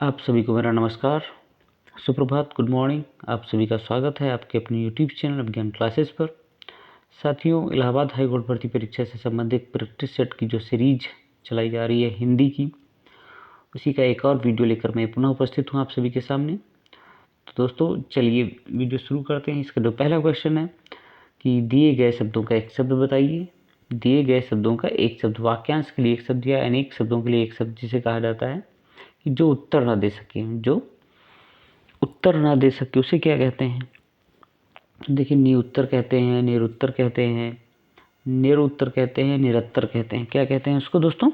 आप सभी को मेरा नमस्कार, सुप्रभात, गुड मॉर्निंग। आप सभी का स्वागत है आपके अपने यूट्यूब चैनल विज्ञान क्लासेस पर। साथियों, इलाहाबाद हाई कोर्ट भर्ती परीक्षा से संबंधित प्रैक्टिस सेट की जो सीरीज चलाई जा रही है हिंदी की, उसी का एक और वीडियो लेकर मैं पुनः उपस्थित हूँ आप सभी के सामने। तो दोस्तों चलिए वीडियो शुरू करते हैं। इसका जो पहला क्वेश्चन है कि दिए गए शब्दों का एक शब्द बताइए। दिए गए शब्दों का एक शब्द, वाक्यांश के लिए एक शब्द या अनेक शब्दों के लिए एक शब्द जिसे कहा जाता है कि जो उत्तर ना दे सके, उसे क्या कहते हैं? देखिए, निरुत्तर कहते हैं, निरुत्तर कहते हैं, निरुत्तर कहते हैं, निरत्तर कहते हैं। क्या कहते हैं उसको दोस्तों?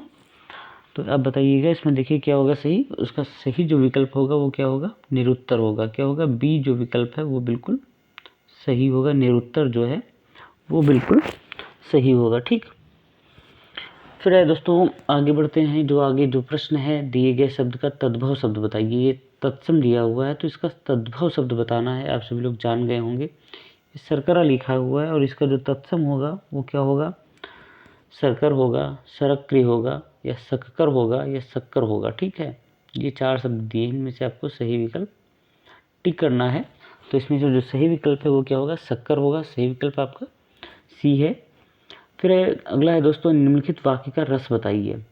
तो अब बताइएगा इसमें। देखिए क्या होगा सही, उसका सही जो विकल्प होगा वो क्या होगा? निरुत्तर होगा। क्या होगा? बी जो विकल्प है वो बिल्कुल सही होगा। निरुत्तर जो है वो बिल्कुल सही होगा। ठीक, फिर है दोस्तों आगे बढ़ते हैं। जो प्रश्न है, दिए गए शब्द का तद्भव शब्द बताइए। ये तत्सम दिया हुआ है तो इसका तद्भव शब्द बताना है। आप सभी लोग जान गए होंगे, शर्करा लिखा हुआ है और इसका जो तत्सम होगा वो क्या होगा? शर्कर होगा, शरक्री होगा, या शक्कर होगा, या शक्कर होगा। ठीक है, ये चार शब्द दिए, इनमें से आपको सही विकल्प टिक करना है। तो इसमें जो सही विकल्प है वो क्या होगा? शक्कर होगा। सही विकल्प आपका सी है। फिर अगला है दोस्तों, निम्नलिखित वाक्य का रस बताइए।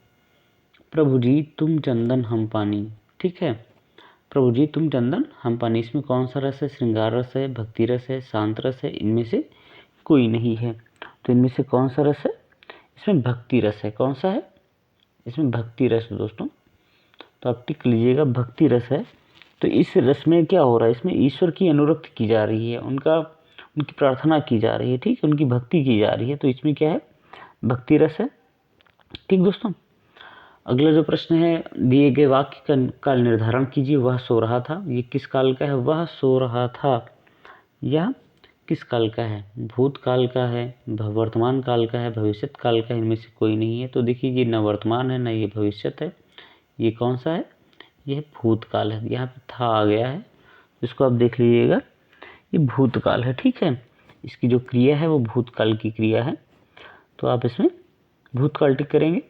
प्रभु जी तुम चंदन हम पानी। ठीक है, प्रभु जी तुम चंदन हम पानी, इसमें कौन सा रस है? श्रृंगार रस है, भक्ति रस है, शांत रस है? इनमें से कोई नहीं है। तो इनमें से कौन सा रस है? इसमें भक्ति रस है। कौन सा है? इसमें भक्ति रस दोस्तों, तो आप टिक लीजिएगा, भक्ति रस है। तो इस रस में क्या हो रहा है? इसमें ईश्वर की अनुरक्ति की जा रही है, उनकी प्रार्थना की जा रही है। ठीक है, उनकी भक्ति की जा रही है, तो इसमें क्या है? भक्ति रस है। ठीक दोस्तों, अगला जो प्रश्न है, दिए गए वाक्य का काल निर्धारण कीजिए। वह सो रहा था, ये किस काल का है? वह सो रहा था, यह किस काल का है? भूतकाल का है, वर्तमान काल का है, भविष्य काल का है? इनमें से कोई नहीं है। तो देखिए, ये न वर्तमान है, न ये भविष्य है। ये कौन सा है? यह भूतकाल है। यहाँ पे था आ गया है, इसको आप देख लीजिएगा, ये भूतकाल है। ठीक है, इसकी जो क्रिया है वो भूतकाल की क्रिया है, तो आप इसमें भूतकाल टिक करेंगे।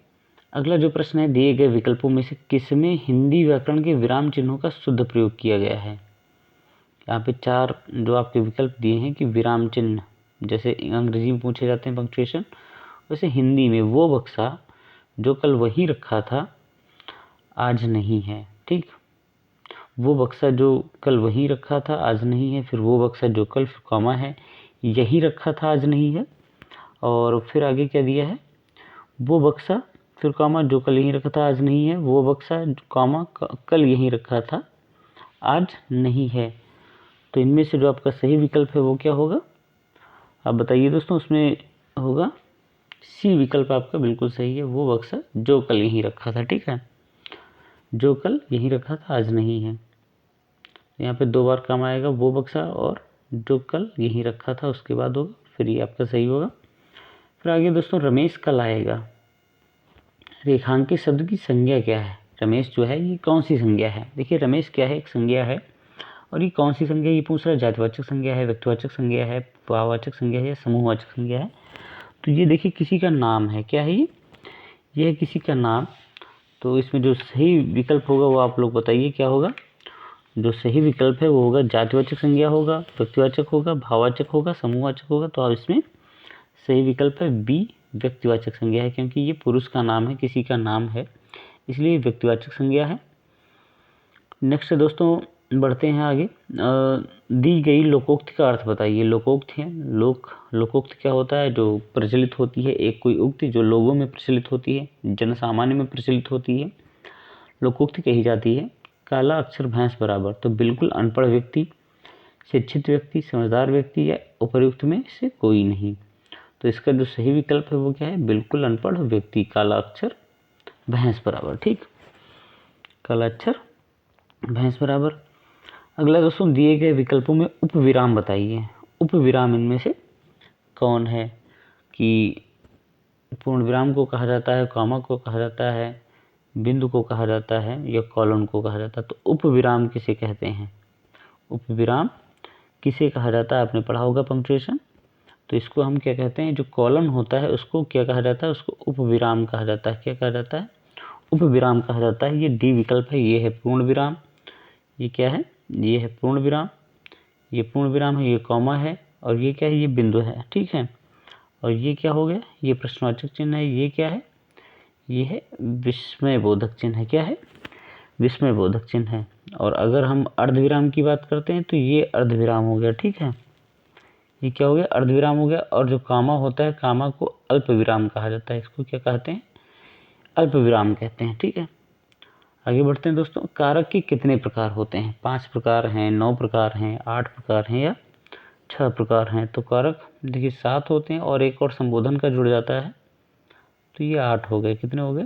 अगला जो प्रश्न है, दिए गए विकल्पों में से किसमें हिंदी व्याकरण के विराम चिन्हों का शुद्ध प्रयोग किया गया है? यहाँ पे चार जो आपके विकल्प दिए हैं कि विराम चिन्ह, जैसे अंग्रेजी में पूछे जाते हैं पंक्चुएशन, वैसे हिंदी में वो बक्सा जो कल वही रखा था आज नहीं है। ठीक, वो बक्सा जो कल वही रखा था आज नहीं है, फिर वो बक्सा जो कल कॉमा है यही रखा था आज नहीं है, और फिर आगे क्या दिया है? वो बक्सा फिर कॉमा जो कल यहीं रखा था आज नहीं है, वो बक्सा कॉमा कल यहीं रखा था आज नहीं है। तो इनमें से जो आपका सही विकल्प है वो क्या होगा? आप बताइए दोस्तों। उसमें होगा सी विकल्प आपका बिल्कुल सही है, वो बक्सा जो कल यहीं रखा था। ठीक है, जो कल यहीं रखा था आज नहीं है, यहाँ पे दो बार काम आएगा, वो बक्सा और जो कल यहीं रखा था, उसके बाद होगा, फिर ये आपका सही होगा। फिर आगे दोस्तों, रमेश कल आएगा, रेखांकित शब्द की संज्ञा क्या है? रमेश जो है ये कौन सी संज्ञा है? देखिए, रमेश क्या है? एक संज्ञा है, और ये कौन सी संज्ञा? ये पूछ रहा है जातिवाचक संज्ञा है, व्यक्तिवाचक संज्ञा है, भाववाचक संज्ञा है, या समूहवाचक संज्ञा है? तो ये देखिए किसी का नाम है। क्या है ये है किसी का नाम। तो इसमें जो सही विकल्प होगा वो आप लोग बताइए क्या होगा? जो सही विकल्प है वो होगा जातिवाचक संज्ञा होगा, व्यक्तिवाचक होगा, भाववाचक होगा, समूहवाचक होगा। तो आप इसमें सही विकल्प है बी, व्यक्तिवाचक संज्ञा है, क्योंकि ये पुरुष का नाम है, किसी का नाम है, इसलिए व्यक्तिवाचक संज्ञा है। नेक्स्ट दोस्तों बढ़ते हैं आगे। दी गई लोकोक्ति का अर्थ बताइए। लोकोक्ति है, लोकोक्ति क्या होता है? जो प्रचलित होती है, एक कोई उक्ति जो लोगों में प्रचलित होती है, जनसामान्य में प्रचलित होती है, लोकोक्ति कही जाती है। काला अक्षर भैंस बराबर, तो बिल्कुल अनपढ़ व्यक्ति, शिक्षित व्यक्ति, समझदार व्यक्ति, या उपर्युक्त में से कोई नहीं। तो इसका जो सही विकल्प है वो क्या है? बिल्कुल अनपढ़ व्यक्ति, काला अक्षर भैंस बराबर। ठीक, काला अक्षर भैंस बराबर। अगला दोस्तों, दिए गए विकल्पों में उपविराम बताइए। उपविराम इनमें से कौन है? कि पूर्ण विराम को कहा जाता है, कॉमा को कहा जाता है, बिंदु को कहा जाता है, या कॉलन को कहा जाता है? तो उपविराम किसे कहते हैं? उपविराम किसे कहा जाता है? आपने पढ़ा होगा पंक्चुएशन। तो इसको हम क्या कहते हैं? जो कॉलन होता है उसको क्या कहा जाता है? उसको उपविराम कहा जाता है। क्या कहा जाता है? उपविराम कहा जाता है। ये डी विकल्प है। ये है पूर्ण विराम। ये क्या है? ये है पूर्ण विराम। ये पूर्ण विराम है, ये कॉमा है, और ये क्या है? ये बिंदु है। ठीक है। और ये क्या हो गया? ये प्रश्नवाचक चिन्ह है। ये क्या है? ये है विस्मय बोधक चिन्ह है। क्या है? विस्मय बोधक चिन्ह है। और अगर हम अर्धविराम की बात करते हैं तो ये अर्धविराम हो गया। ठीक है। ये क्या हो गया? अर्धविराम हो गया। और जो कामा होता है, कामा को अल्प विराम कहा जाता है। इसको क्या कहते हैं? अल्प विराम कहते हैं। ठीक है। आगे बढ़ते हैं दोस्तों। कारक के कितने प्रकार होते हैं? 5 प्रकार हैं, 9 प्रकार हैं, 8 प्रकार हैं या 6 प्रकार हैं? तो कारक देखिए 7 होते हैं और एक और संबोधन का जुड़ जाता है, तो ये 8 हो गए। कितने हो गए?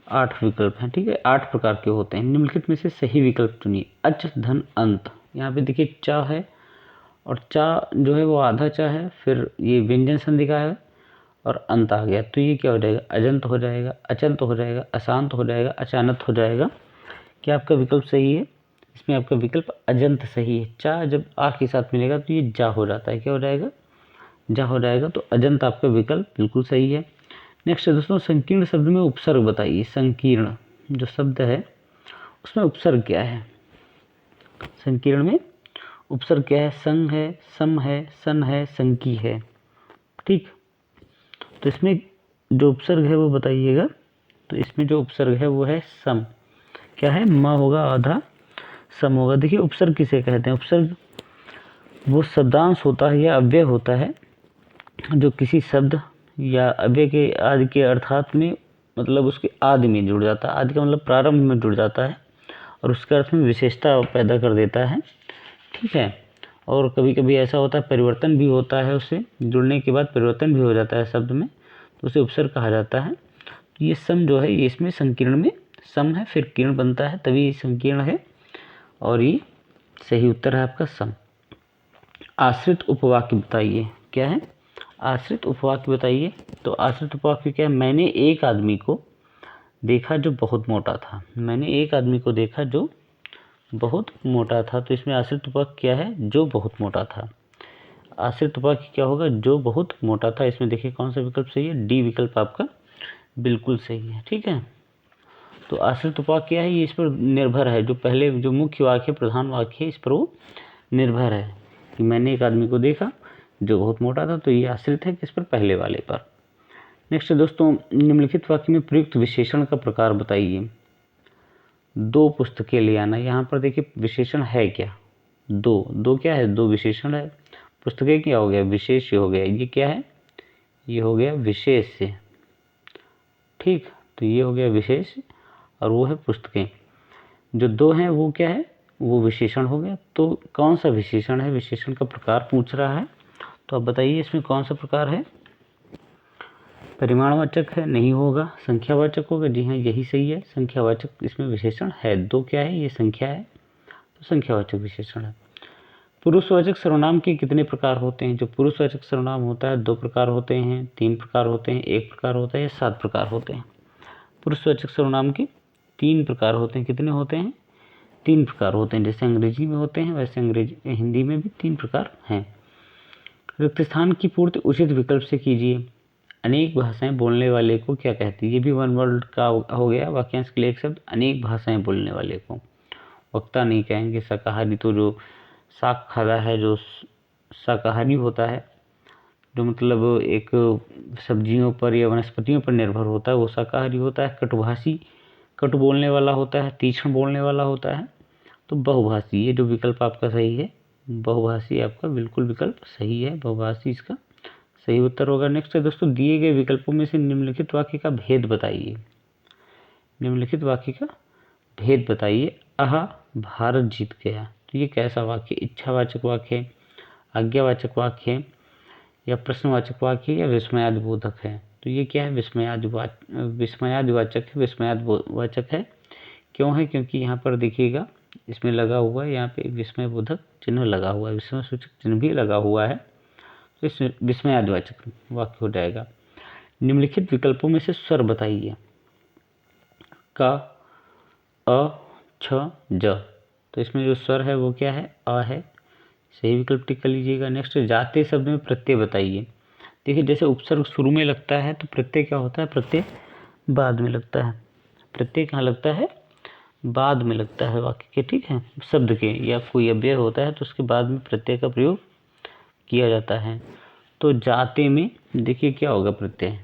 8 विकल्प हैं। ठीक है। 8 प्रकार के होते हैं। निम्नलिखित में से सही विकल्प चुनिए। अच धन अंत। यहाँ पे देखिए चा है, और चा जो है वो आधा चा है, फिर ये व्यंजन संधि का है और अंत आ गया, तो ये क्या हो जाएगा? अजंत हो जाएगा, अचंत हो जाएगा, अशांत हो जाएगा, अचानक हो जाएगा। क्या आपका विकल्प सही है? इसमें आपका विकल्प अजंत सही है। चा जब आ के साथ मिलेगा तो ये जा हो जाता है। क्या हो जाएगा? जा हो जाएगा। तो अजंत आपका विकल्प बिल्कुल सही है। नेक्स्ट है दोस्तों, संकीर्ण शब्द में उपसर्ग बताइए। संकीर्ण जो शब्द है उसमें उपसर्ग क्या है? संकीर्ण में उपसर्ग क्या है? संग है, सम है, सन है, संकी है। ठीक। तो इसमें जो उपसर्ग है वो बताइएगा। तो इसमें जो उपसर्ग है वो है सम। क्या है? म होगा आधा, सम होगा। देखिए उपसर्ग किसे कहते हैं? उपसर्ग वो शब्दांश होता है या अव्यय होता है जो किसी शब्द या अव्यय के आदि के अर्थात में, मतलब उसके आदि में जुड़ जाता है। आदि का मतलब प्रारंभ में जुड़ जाता है और उसके अर्थ में विशेषता पैदा कर देता है। ठीक है। और कभी कभी ऐसा होता है परिवर्तन भी होता है, उससे जुड़ने के बाद परिवर्तन भी हो जाता है शब्द में, तो उसे उपसर्ग कहा जाता है। तो ये सम जो है ये इसमें संकीर्ण में सम है, फिर किर्ण बनता है, तभी संकीर्ण है, और ये सही उत्तर है आपका सम। आश्रित उपवाक्य बताइए। क्या है? आश्रित उपवाक्य बताइए। तो आश्रित उपवाक्य क्या है? मैंने एक आदमी को देखा जो बहुत मोटा था। मैंने एक आदमी को देखा जो बहुत मोटा था। तो इसमें आश्रित उपवाक्य क्या है? जो बहुत मोटा था। आश्रित उपवाक्य क्या होगा? जो बहुत मोटा था। इसमें देखिए कौन सा विकल्प सही है? डी विकल्प आपका बिल्कुल सही है। ठीक है। तो आश्रित उपवाक्य क्या है? ये इस पर निर्भर है, जो पहले जो मुख्य वाक्य प्रधान वाक्य है इस पर वो निर्भर है कि मैंने एक आदमी को देखा जो बहुत मोटा था, तो ये आश्रित है किस पर? पहले वाले पर। नेक्स्ट दोस्तों, निम्नलिखित वाक्य में प्रयुक्त विशेषण का प्रकार बताइए। 2 पुस्तकें ले आना। यहाँ पर देखिए विशेषण है क्या? दो क्या है? 2 विशेषण है। पुस्तकें क्या हो गया? विशेष हो गया। ये क्या है? ये हो गया विशेष से। ठीक। तो ये हो गया विशेष और वो है पुस्तकें। जो 2 हैं वो क्या है? वो विशेषण हो गया। तो कौन सा विशेषण है? विशेषण का प्रकार पूछ रहा है, तो आप बताइए इसमें कौन सा प्रकार है? परिमाणवाचक है? नहीं होगा। संख्यावाचक होगा? जी हाँ, यही सही है। संख्यावाचक इसमें विशेषण है। 2 क्या है? ये संख्या है, तो संख्यावाचक विशेषण है। पुरुषवाचक सर्वनाम के कितने प्रकार होते हैं? जो पुरुषवाचक सर्वनाम होता है 2 प्रकार होते हैं, 3 प्रकार होते हैं, 1 प्रकार होता है या 7 प्रकार होते हैं? पुरुषवाचक सर्वनाम के 3 प्रकार होते हैं। कितने होते हैं? 3 प्रकार होते हैं। जैसे अंग्रेजी में होते हैं वैसे हिंदी में भी 3 प्रकार हैं। रिक्त स्थान की पूर्ति उचित विकल्प से कीजिए। अनेक भाषाएं बोलने वाले को क्या कहती है? ये भी वन वर्ड का हो गया। वाक्यांश के लिए एक शब्द, अनेक भाषाएं बोलने वाले को वक्ता नहीं कहेंगे। शाकाहारी तो जो शाक खाता है, जो शाकाहारी होता है, जो मतलब एक सब्जियों पर या वनस्पतियों पर निर्भर होता है, वो शाकाहारी होता है। कटुभाषी कटु बोलने वाला होता है, तीक्ष्ण बोलने वाला होता है। तो बहुभाषी, ये जो विकल्प आपका सही है, बहुभाषी आपका बिल्कुल विकल्प सही है। बहुभाषी इसका सही उत्तर होगा। नेक्स्ट है दोस्तों, दिए गए विकल्पों में से निम्नलिखित वाक्य का भेद बताइए। निम्नलिखित वाक्य का भेद बताइए। आहा, भारत जीत गया। तो ये कैसा वाक्य? इच्छावाचक वाक्य है, आज्ञावाचक वाक्य है, या प्रश्नवाचक वाक्य है, या विस्मयादिबोधक है? तो ये क्या है? विस्मयादिवाचक है। विस्मयादिवाचक है। क्यों है? क्योंकि यहाँ पर देखिएगा इसमें लगा हुआ है, यहाँ पे विस्मयबोधक चिन्ह लगा हुआ है, विस्मय सूचक चिन्ह भी लगा हुआ है, तो इस विस्मयादिवाचक वाक्य हो जाएगा। निम्नलिखित विकल्पों में से स्वर बताइए। का, अ, छ, ज। तो इसमें जो स्वर है वो क्या है? अ है। सही विकल्प टिक कर लीजिएगा। नेक्स्ट, जाते शब्द में प्रत्यय बताइए। देखिए जैसे उपसर्ग शुरू में लगता है तो प्रत्यय क्या होता है? प्रत्यय बाद में लगता है, प्रत्यय कहाँ लगता है, बाद में लगता है वाक्य के, ठीक है, शब्द के या कोई अव्यय होता है तो उसके बाद में प्रत्यय का प्रयोग किया जाता है। तो जाते में देखिए क्या होगा, प्रत्यय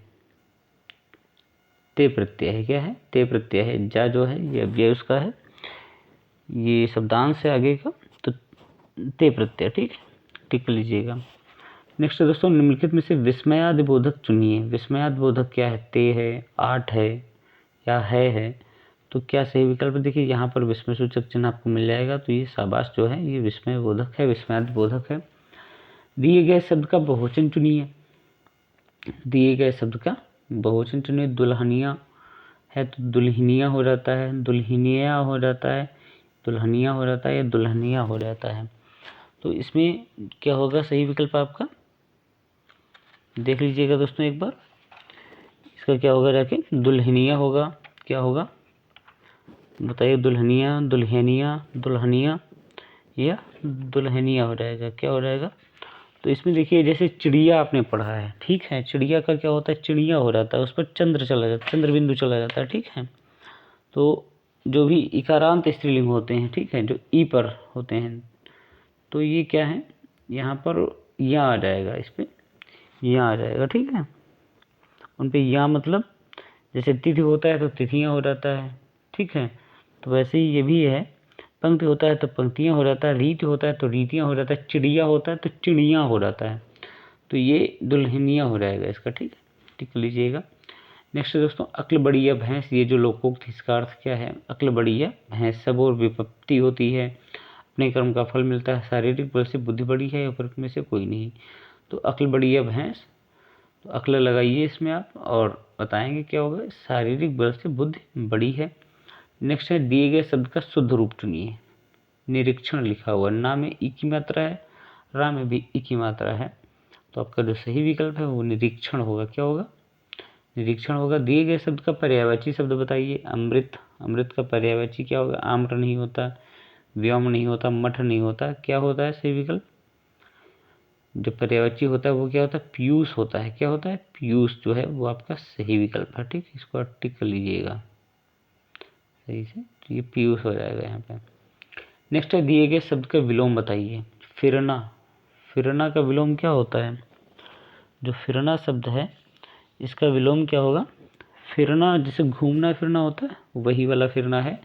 ते प्रत्यय है, क्या है, ते प्रत्यय है। जा जो है ये अव्यय उसका है, ये शब्दांश है आगे का, तो ते प्रत्यय, ठीक है, टिक लीजिएगा। नेक्स्ट दोस्तों, निम्नलिखित में से विस्मयादि बोधक चुनिए। विस्मयादि बोधक क्या है, ते है, आठ है या है, तो क्या सही विकल्प है। देखिए यहाँ पर विस्मय सूचक चिन्ह आपको मिल जाएगा, तो ये शाबाश जो है ये विस्मय बोधक है, विस्मयादि बोधक है। दिए गए शब्द का बहुवचन चुनिए। दिए गए शब्द का बहुवचन चुनिए। दुल्हनिया है तो दुल्हनिया हो जाता है, दुल्हनिया हो जाता है, दुल्हनिया हो जाता है या दुल्हनिया हो जाता है। तो इसमें क्या होगा सही विकल्प आपका, देख लीजिएगा दोस्तों एक बार, इसका क्या होगा जाके, दुल्हनिया होगा। क्या होगा बताइए, दुल्हनिया, दुल्हनिया, दुल्हनिया या दुल्हनिया हो जाएगा, क्या हो जाएगा। तो इसमें देखिए जैसे चिड़िया आपने पढ़ा है, ठीक है, चिड़िया का क्या होता है, चिड़िया हो जाता है, उस पर चंद्र चला जाता है, चंद्र बिंदु चला जाता है, ठीक है। तो जो भी इकारांत स्त्रीलिंग होते हैं, ठीक है, जो ई पर होते हैं, तो ये क्या है, यहाँ पर या आ जाएगा, इस पर या आ जाएगा, ठीक है। उन पे या मतलब जैसे तिथि होता है तो तिथियाँ हो जाता है, ठीक है, तो वैसे ही ये भी है। पंक्ति होता है तो पंक्तियाँ हो जाता है, रीति होता है तो रीतियाँ हो जाता है, चिड़िया होता है तो चिड़ियाँ हो जाता है, तो ये दुल्हनिया हो जाएगा इसका, ठीक है, टिक लीजिएगा। नेक्स्ट दोस्तों, अक्ल बढ़िया भैंस, ये जो लोकोक्त, इसका अर्थ क्या है, अक्ल बढ़िया भैंस, सब और विपत्ति होती है, अपने कर्म का फल मिलता है, शारीरिक बल से बुद्धि बड़ी है, उपरोक्त में से कोई नहीं। तो अक्ल बढ़िया भैंस, तो अक्ल लगाइए इसमें आप और बताएंगे क्या होगा, शारीरिक बल से बुद्धि बड़ी है। नेक्स्ट है, दिए गए शब्द का शुद्ध रूप चुनिए। निरीक्षण लिखा हुआ, ना में ई की मात्रा है, रा में भी ई की मात्रा है, तो आपका जो सही विकल्प है वो निरीक्षण होगा। क्या होगा, निरीक्षण होगा। दिए गए शब्द का पर्यायवाची शब्द बताइए। अमृत, अमृत का पर्यायवाची क्या होगा, आम्र नहीं होता, व्योम नहीं होता, मठ नहीं होता, क्या होता है सही विकल्प, जो पर्यायवाची होता है वो क्या होता है, पीयूष होता है। क्या होता है, पीयूष जो है वो आपका सही विकल्प है, ठीक, इसको आप टिक कर लीजिएगा सही से, तो ये पीयूष हो जाएगा यहाँ पे। नेक्स्ट है, दिए गए शब्द का विलोम बताइए। फिरना, फिरना का विलोम क्या होता है, जो फिरना शब्द है इसका विलोम क्या होगा, फिरना जैसे घूमना फिरना होता है वही वाला फिरना है।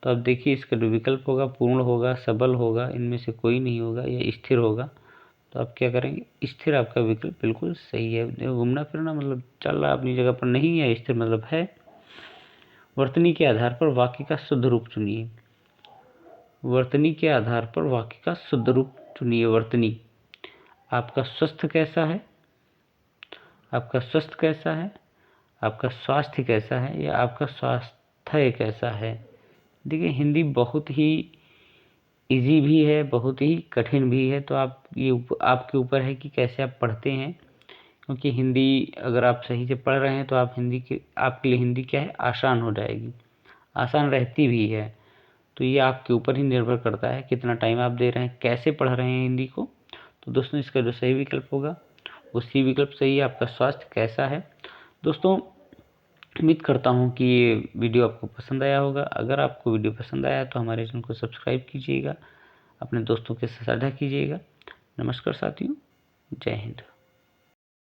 तो आप देखिए इसका जो विकल्प होगा, पूर्ण होगा, सबल होगा, इनमें से कोई नहीं होगा, या स्थिर होगा। तो आप क्या करेंगे, स्थिर आपका विकल्प बिल्कुल सही है। घूमना फिरना मतलब चल रहा अपनी जगह पर नहीं है, स्थिर मतलब है। वर्तनी के आधार पर वाक्य का शुद्ध रूप चुनिए। वर्तनी के आधार पर वाक्य का शुद्ध रूप चुनिए। वर्तनी, आपका स्वस्थ कैसा है, आपका स्वस्थ कैसा है, आपका स्वास्थ्य कैसा है, या आपका स्वास्थ्य कैसा है। देखिए हिंदी बहुत ही इजी भी है, बहुत ही कठिन भी है, तो आप ये आपके ऊपर है कि कैसे आप पढ़ते हैं। क्योंकि हिंदी अगर आप सही से पढ़ रहे हैं तो आप हिंदी के आपके लिए हिंदी क्या है, आसान हो जाएगी, आसान रहती भी है। तो ये आपके ऊपर ही निर्भर करता है कितना टाइम आप दे रहे हैं, कैसे पढ़ रहे हैं हिंदी को। तो दोस्तों इसका जो सही विकल्प होगा वो सी विकल्प सही है, आपका स्वास्थ्य कैसा है। दोस्तों उम्मीद करता हूँ कि ये वीडियो आपको पसंद आया होगा। अगर आपको वीडियो पसंद आया तो हमारे चैनल को सब्सक्राइब कीजिएगा, अपने दोस्तों के साथ साझा कीजिएगा। नमस्कार साथियों, जय हिंद।